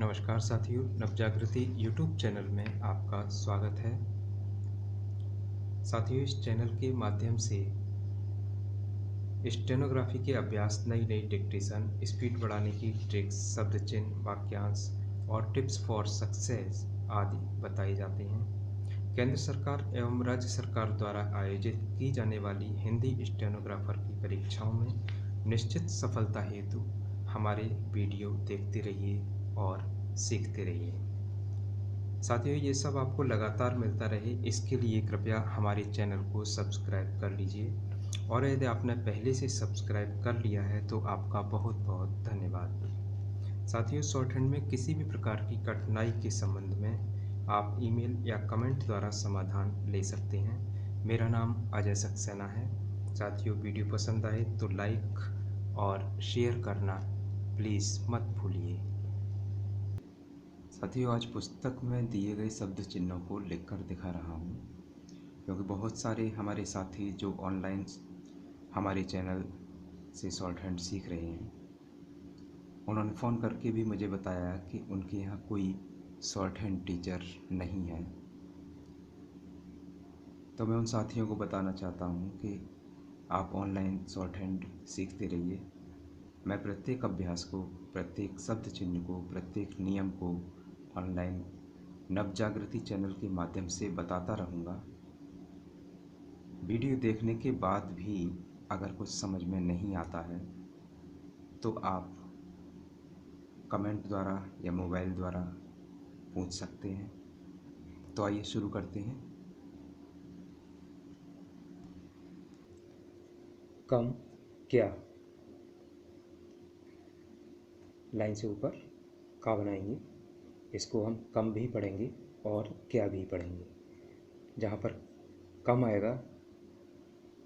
नमस्कार साथियों, Navjagriti YouTube channel में आपका स्वागत है। साथियों, इस चैनल के माध्यम से स्टेनोग्राफी के अभ्यास, नई नई डिक्टेशन, स्पीड बढ़ाने की ट्रिक्स, शब्द चिन्ह, वाक्यांश और टिप्स फॉर सक्सेस आदि बताए जाते हैं। केंद्र सरकार एवं राज्य सरकार द्वारा आयोजित की जाने वाली हिंदी स्टेनोग्राफर की परीक्षाओं में निश्चित सफलता हेतु हमारे वीडियो देखते रहिए और सीखते रहिए। साथियों, ये सब आपको लगातार मिलता रहे, इसके लिए कृपया हमारे चैनल को सब्सक्राइब कर लीजिए और यदि आपने पहले से सब्सक्राइब कर लिया है तो आपका बहुत बहुत धन्यवाद। साथियों, शॉर्ट हैंड में किसी भी प्रकार की कठिनाई के संबंध में आप ईमेल या कमेंट द्वारा समाधान ले सकते हैं। मेरा नाम अजय सक्सेना है। साथियों, वीडियो पसंद आए तो लाइक और शेयर करना प्लीज़ मत भूलिए। साथियों, आज पुस्तक में दिए गए शब्द चिन्हों को लिखकर दिखा रहा हूँ, क्योंकि बहुत सारे हमारे साथी जो ऑनलाइन हमारे चैनल से शॉर्ट हैंड सीख रहे हैं, उन्होंने फ़ोन करके भी मुझे बताया कि उनके यहाँ कोई शॉर्ट हैंड टीचर नहीं है। तो मैं उन साथियों को बताना चाहता हूँ कि आप ऑनलाइन शॉर्ट हैंड सीखते रहिए। मैं प्रत्येक अभ्यास को, प्रत्येक शब्द चिन्ह को, प्रत्येक नियम को ऑनलाइन नवजागृति चैनल के माध्यम से बताता रहूँगा। वीडियो देखने के बाद भी अगर कुछ समझ में नहीं आता है तो आप कमेंट द्वारा या मोबाइल द्वारा पूछ सकते हैं। तो आइए शुरू करते हैं। कम क्या, लाइन से ऊपर का बनाएंगे। इसको हम कम भी पढ़ेंगे और क्या भी पढ़ेंगे। जहाँ पर कम आएगा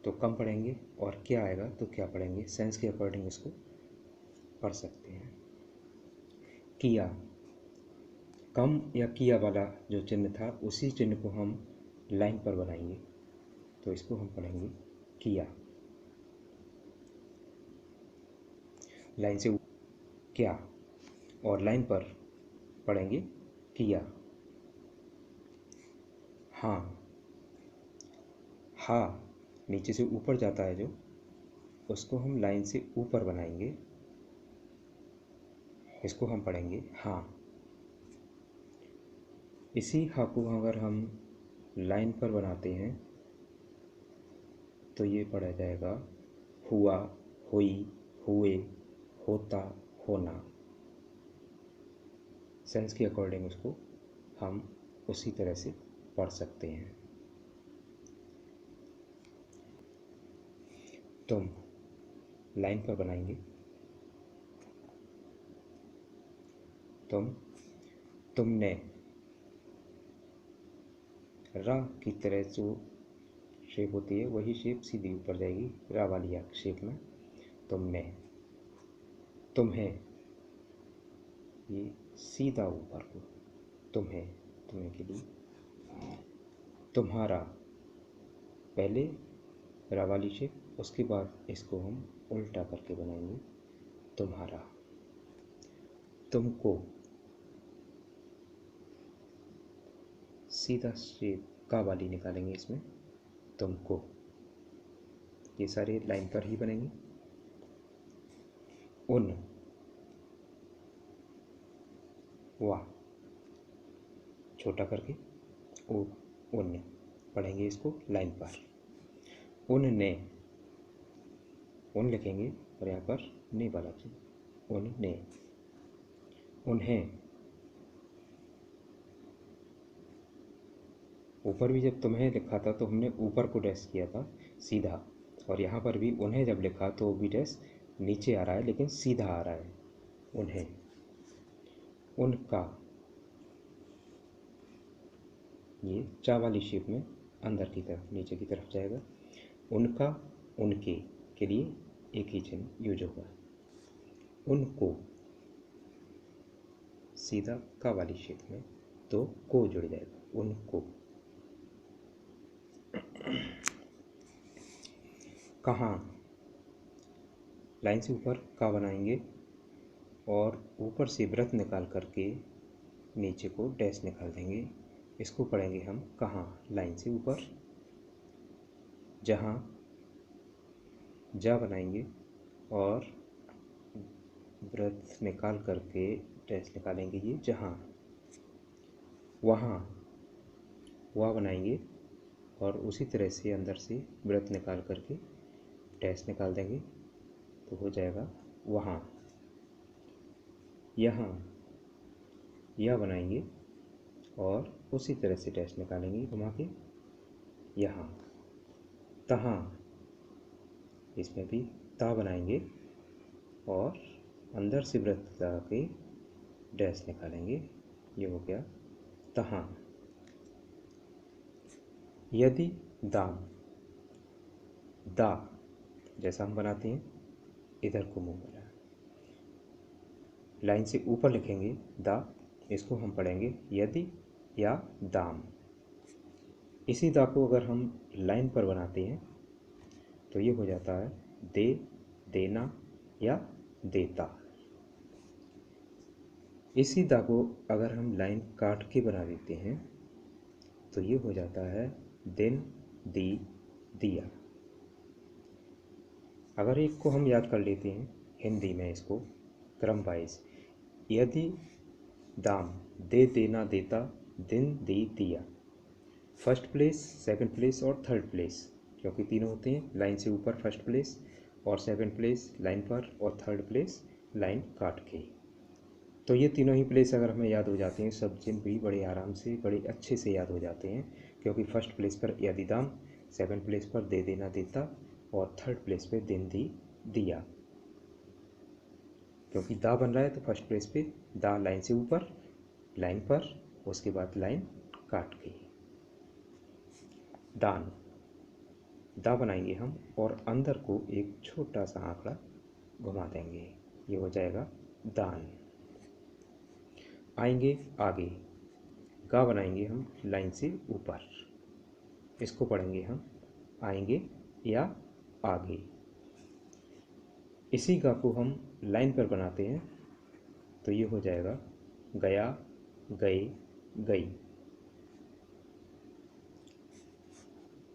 तो कम पढ़ेंगे और क्या आएगा तो क्या पढ़ेंगे। सेंस के अकॉर्डिंग इसको पढ़ सकते हैं। किया, कम या किया वाला जो चिन्ह था उसी चिन्ह को हम लाइन पर बनाएंगे, तो इसको हम पढ़ेंगे किया। लाइन से क्या और लाइन पर पढ़ेंगे किया। हाँ, हा नीचे से ऊपर जाता है जो, उसको हम लाइन से ऊपर बनाएंगे, इसको हम पढ़ेंगे हाँ। इसी हा को अगर हम लाइन पर बनाते हैं तो ये पढ़ा जाएगा हुआ, हुई, हुए, होता, होना। सेंस के अकॉर्डिंग उसको हम उसी तरह से पढ़ सकते हैं। तुम लाइन पर बनाएंगे तुम, तुमने। रा की तरह जो शेप होती है वही शेप सीधी ऊपर जाएगी रा वाली शेप में। तुमने, तुम्हें, ये सीधा ऊपर को तुम्हें, तुम्हें के लिए। तुम्हारा, पहले रा वाली शेप, उसके बाद इसको हम उल्टा करके बनाएंगे तुम्हारा। तुमको, सीधा शेप का वाली निकालेंगे इसमें तुमको। ये सारे लाइन पर ही बनेंगे। उन, वाह छोटा करके ओ, उन पढ़ेंगे इसको लाइन पर। उनने, उन लिखेंगे और यहाँ पर ने वाला चिन्ह, उनने। उन्हें, ऊपर भी जब तुम्हें लिखा था तो हमने ऊपर को डैश किया था सीधा, और यहाँ पर भी उन्हें जब लिखा तो भी डैश नीचे आ रहा है लेकिन सीधा आ रहा है। उन्हें, उनका, ये चा वाली शेप में अंदर की तरफ, नीचे की तरफ जाएगा। उनका, उनके के लिए एक ही चिन्ह यूज होगा। उनको, सीधा का वाली शेप में, तो को जुड़ जाएगा उनको। कहाँ, लाइन से ऊपर का बनाएंगे और ऊपर से वृत्त निकाल करके नीचे को डैश निकाल देंगे। इसको पढ़ेंगे हम कहाँ, लाइन से ऊपर, जहाँ जा बनाएंगे और वृत्त निकाल करके डैश निकालेंगे, ये जहाँ, वहाँ वह बनाएंगे और उसी तरह से अंदर से वृत्त निकाल करके डैश निकाल देंगे तो हो जाएगा वहाँ। यहाँ यह बनाएंगे और उसी तरह से डैश निकालेंगे घुमा के यहाँ। तहाँ, इसमें भी ता बनाएंगे और अंदर से वृत्त लगा के डैश निकालेंगे, ये हो गया तहाँ। यदि दाम, दा जैसा हम बनाते हैं इधर को मुंह बनाया, लाइन से ऊपर लिखेंगे दा, इसको हम पढ़ेंगे यदि या दाम। इसी दा को अगर हम लाइन पर बनाते हैं तो ये हो जाता है दे, देना या देता। इसी दा को अगर हम लाइन काट के बना देते हैं तो ये हो जाता है दिन, दी, दिया। अगर एक को हम याद कर लेते हैं हिंदी में, इसको क्रम वाइज, यदि दाम, दे, देना, देता, दिन, दी, दिया। फर्स्ट प्लेस, सेकंड प्लेस और थर्ड प्लेस, क्योंकि तीनों होते हैं, लाइन से ऊपर फर्स्ट प्लेस और सेकंड प्लेस लाइन पर और थर्ड प्लेस लाइन काट के। तो ये तीनों ही प्लेस अगर हमें याद हो जाते हैं, सब चिन्ह भी बड़े आराम से बड़े अच्छे से याद हो जाते हैं, क्योंकि फर्स्ट प्लेस पर यदि दाम, सेकंड प्लेस पर दे, देना, देता और थर्ड प्लेस पे दिन, दी, दिया। क्योंकि दा बन रहा है तो फर्स्ट प्लेस पे दा लाइन से ऊपर, लाइन पर, उसके बाद लाइन काट के। दान, दा बनाएंगे हम और अंदर को एक छोटा सा आंकड़ा घुमा देंगे, ये हो जाएगा दान। आएंगे आगे, गा बनाएंगे हम लाइन से ऊपर, इसको पढ़ेंगे हम आएंगे या आगे। इसी गा को हम लाइन पर बनाते हैं तो ये हो जाएगा गया, गए, गई।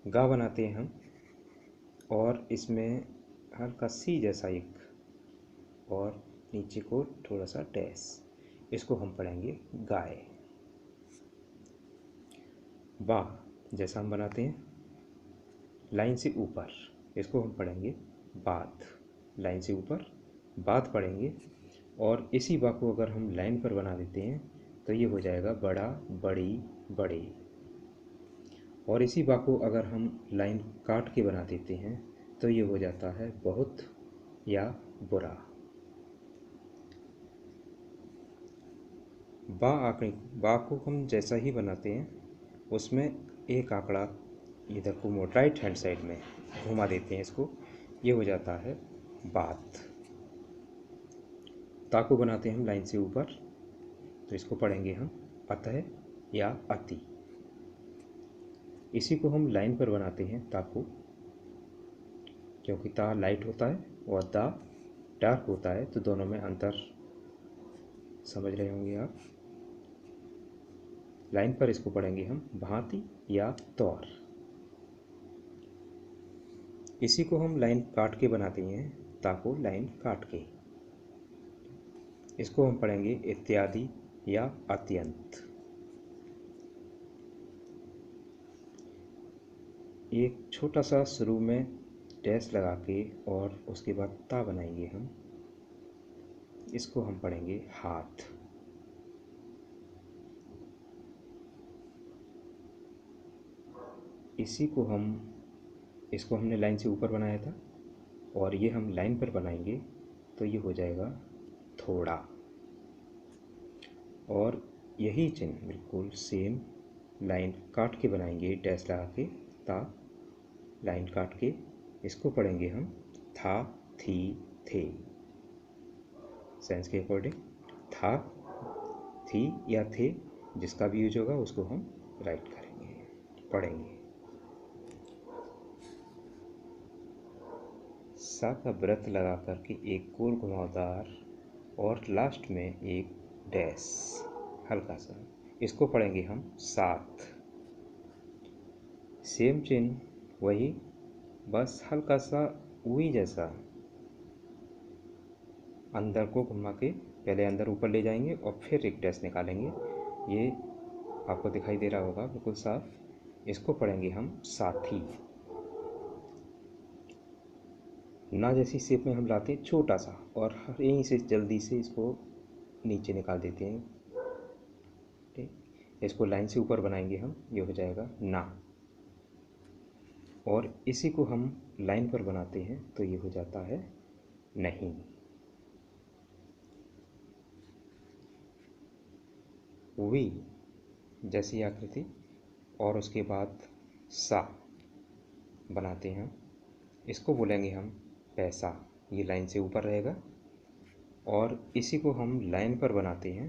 गा बनाते हैं हम और इसमें हल्का सी जैसा एक और नीचे को थोड़ा सा डैश, इसको हम पढ़ेंगे गाय। बा जैसा हम बनाते हैं लाइन से ऊपर, इसको हम पढ़ेंगे बात, लाइन से ऊपर बात पढ़ेंगे। और इसी बा को अगर हम लाइन पर बना देते हैं तो ये हो जाएगा बड़ा, बड़ी, बड़े। और इसी बा को अगर हम लाइन काट के बना देते हैं तो ये हो जाता है बहुत या बुरा। बा को हम जैसा ही बनाते हैं उसमें एक आंकड़ा इधर को मोड़, राइट हैंड साइड में घुमा देते हैं इसको, ये हो जाता है बात। ता को बनाते हैं हम लाइन से ऊपर तो इसको पढ़ेंगे हम अतः या अति। इसी को हम लाइन पर बनाते हैं ता को, क्योंकि ता लाइट होता है और दा डार्क होता है, तो दोनों में अंतर समझ रहे होंगे आप। लाइन पर इसको पढ़ेंगे हम भांति या तौर। इसी को हम लाइन काट के बनाते हैं ता को लाइन काट के, इसको हम पढ़ेंगे इत्यादि या अत्यंत। एक छोटा सा शुरू में डैश लगा के और उसके बाद ता बनाएंगे हम, इसको हम पढ़ेंगे हाथ। इसको हमने लाइन से ऊपर बनाया था और ये हम लाइन पर बनाएंगे तो ये हो जाएगा थोड़ा। और यही चिन्ह बिल्कुल सेम लाइन काट के बनाएंगे, डैश लगा के ता, लाइन काट के, इसको पढ़ेंगे हम था, थी, थे। सेंस के अकॉर्डिंग था, थी या थे, जिसका भी यूज होगा उसको हम राइट करेंगे, पढ़ेंगे। सा का व्रत लगा करके एक गोल घुमावदार और लास्ट में एक डैश हल्का सा, इसको पढ़ेंगे हम साथ। सेम चिन्ह वही, बस हल्का सा वी जैसा अंदर को घुमा के पहले अंदर ऊपर ले जाएंगे और फिर एक डैश निकालेंगे। ये आपको दिखाई दे रहा होगा बिल्कुल साफ। इसको पढ़ेंगे हम साथी। ना जैसी शेप में हम लाते हैं छोटा सा, और यहीं से जल्दी से इसको नीचे निकाल देते हैं। ठीक, इसको लाइन से ऊपर बनाएंगे हम, ये हो जाएगा ना। और इसी को हम लाइन पर बनाते हैं तो ये हो जाता है नहीं। वी जैसी आकृति, और उसके बाद सा बनाते हैं, इसको बोलेंगे हम पैसा। ये लाइन से ऊपर रहेगा, और इसी को हम लाइन पर बनाते हैं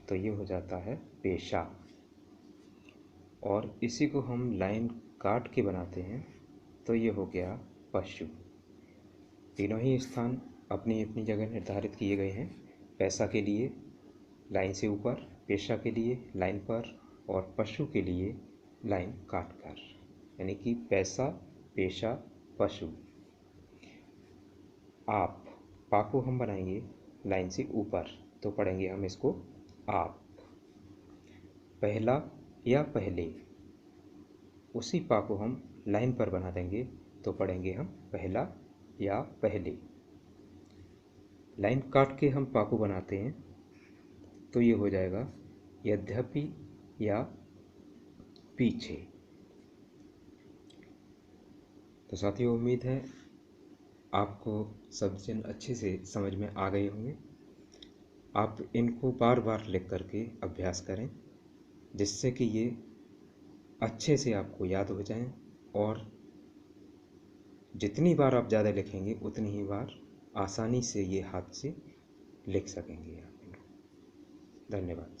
तो ये हो जाता है पेशा। और इसी को हम लाइन काट के बनाते हैं तो ये हो गया पशु। तीनों ही स्थान अपनी अपनी जगह निर्धारित किए गए हैं। पैसा के लिए लाइन से ऊपर, पेशा के लिए लाइन पर, और पशु के लिए लाइन काट कर, यानी कि पैसा, पेशा, पशु। आप, पा को हम बनाएंगे लाइन से ऊपर तो पढ़ेंगे हम इसको आप। पहला या पहले, उसी पा को हम लाइन पर बना देंगे तो पढ़ेंगे हम पहला या पहले। लाइन काट के हम पा को बनाते हैं तो ये हो जाएगा यद्यपि या पीछे। तो साथियों, उम्मीद है आपको शब्द चिन्ह अच्छे से समझ में आ गए होंगे। आप इनको बार बार लिख करके अभ्यास करें, जिससे कि ये अच्छे से आपको याद हो जाएं, और जितनी बार आप ज़्यादा लिखेंगे उतनी ही बार आसानी से ये हाथ से लिख सकेंगे आप इनको। धन्यवाद।